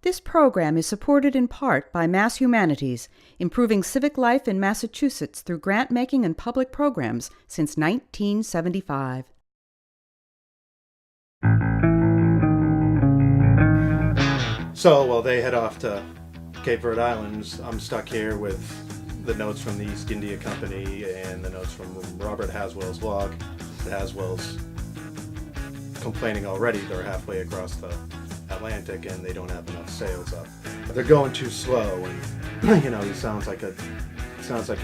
This program is supported in part by Mass Humanities, improving civic life in Massachusetts through grant-making and public programs since 1975. So while they head off to Cape Verde Islands, I'm stuck here with the notes from the East India Company and the notes from Robert Haswell's log. The Haswells complaining already they're halfway across the Atlantic and they don't have enough sails up. But they're going too slow, and you know, he sounds like a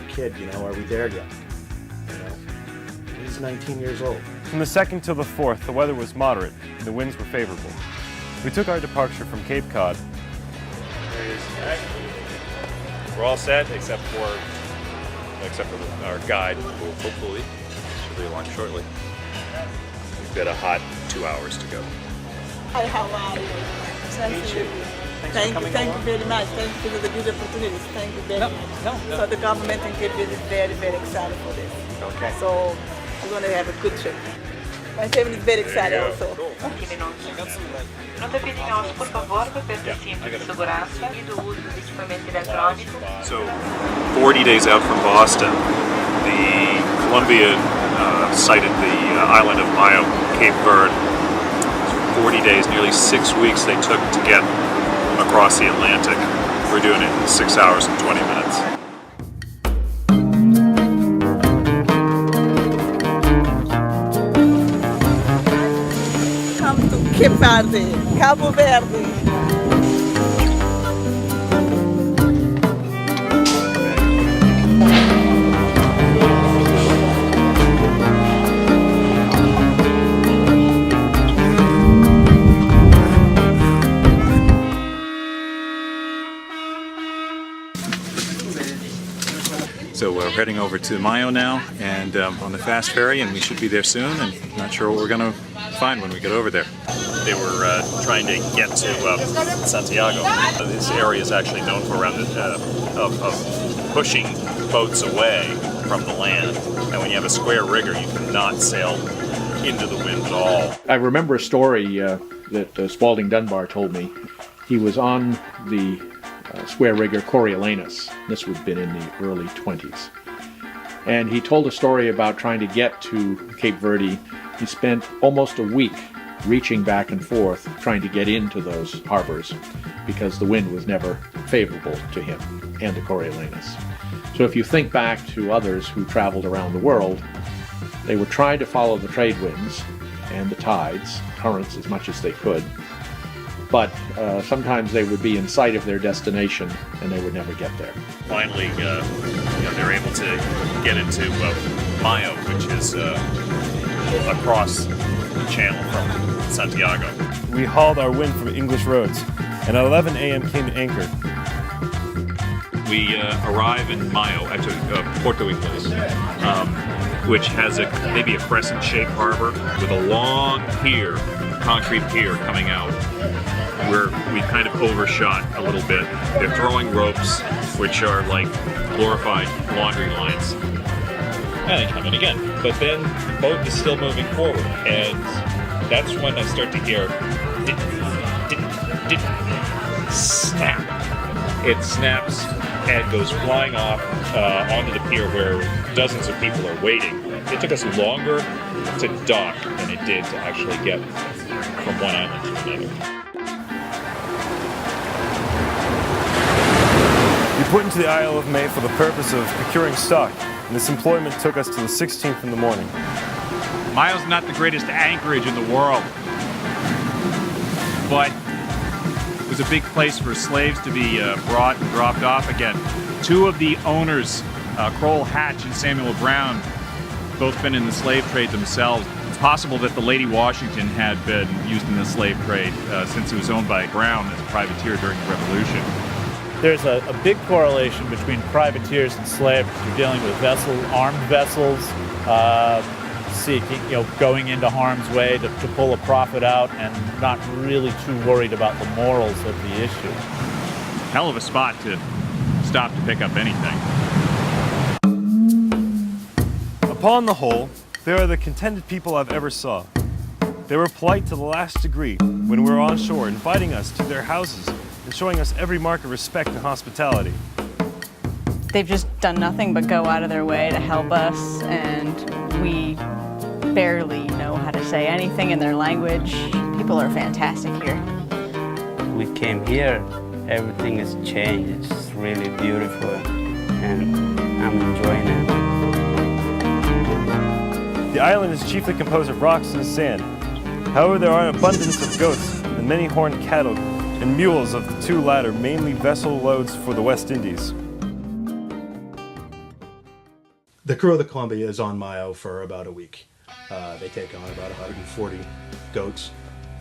kid, you know, are we there yet? You know? He's 19 years old. From the 2nd till the 4th, the weather was moderate and the winds were favorable. We took our departure from Cape Cod. We're all set except for our guide, who hopefully should be along shortly. We've got a hot 2 hours to go. Hi, how are you? Thank you. Thank you very much. Thank you for the good opportunities. Thank you very much. So the government in Cape Verde is very, very excited for this. Okay. So we're going to have a good trip. My family is very excited also. Nota perigosa, por favor, aperta o cinto de segurança e do uso do equipamento eletrônico. So, 40 days out from Boston, the Columbia sighted the island of Maio, Cape Verde. 40 days, nearly 6 weeks they took to get across the Atlantic. We're doing it in 6 hours and 20 minutes. Come to Cape Verde, Cabo Verde. So we're heading over to Maio now, and on the fast ferry, and we should be there soon, and not sure what we're going to find when we get over there. They were trying to get to Santiago. This area is actually known for around of pushing boats away from the land, and when you have a square rigger, you cannot sail into the wind at all. I remember a story that Spalding Dunbar told me. He was on the square rigger Coriolanus. This would have been in the early 20s. And he told a story about trying to get to Cape Verde. He spent almost a week reaching back and forth trying to get into those harbors because the wind was never favorable to him and to Coriolanus. So if you think back to others who traveled around the world, they would try to follow the trade winds and the tides, currents as much as they could, but sometimes they would be in sight of their destination and they would never get there. Finally, they're able to get into Maio, which is across the channel from Santiago. We hauled our wind from English roads, and at 11 a.m. came to anchor. We arrive in Maio, actually Porto Ingles, which has maybe a crescent-shaped harbor with a long pier, concrete pier coming out. We kind of overshot a little bit. They're throwing ropes, which are like glorified laundry lines. And they come in again. But then the boat is still moving forward, and that's when I start to hear snap. It snaps and goes flying off onto the pier where dozens of people are waiting. It took us longer to dock than it did to actually get from one island to another. We put into the Isle of May for the purpose of procuring stock, and this employment took us to the 16th in the morning. Maio's not the greatest anchorage in the world, but it was a big place for slaves to be brought and dropped off again. Two of the owners, Crowell Hatch and Samuel Brown, both been in the slave trade themselves. It's possible that the Lady Washington had been used in the slave trade since it was owned by Brown as a privateer during the Revolution. There's a big correlation between privateers and slaves. You're dealing with armed vessels, going into harm's way to pull a profit out, and not really too worried about the morals of the issue. Hell of a spot to stop to pick up anything. Upon the whole, they are the contented people I've ever saw. They were polite to the last degree when we were on shore, inviting us to their houses and showing us every mark of respect and hospitality. They've just done nothing but go out of their way to help us, and we barely know how to say anything in their language. People are fantastic here. We came here, everything has changed. It's really beautiful, and I'm enjoying it. The island is chiefly composed of rocks and sand. However, there are an abundance of goats and many horned cattle and mules, of the two latter mainly vessel loads for the West Indies. The crew of the Columbia is on Maio for about a week. They take on about 140 goats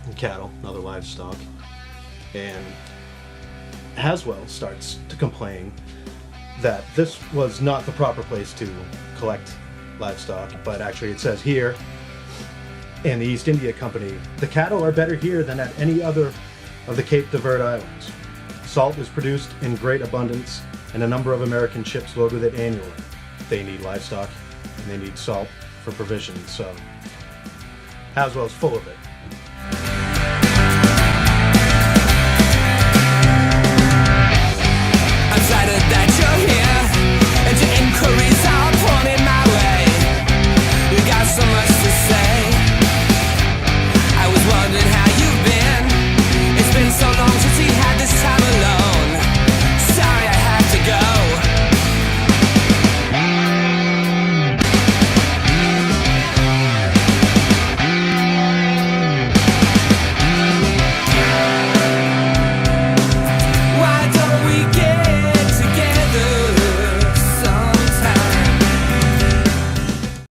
and cattle and other livestock. And Haswell starts to complain that this was not the proper place to collect livestock, but actually it says here in the East India Company, the cattle are better here than at any other of the Cape Verde Islands. Salt is produced in great abundance, and a number of American ships load with it annually. They need livestock, and they need salt for provisions, so Haswell's full of it.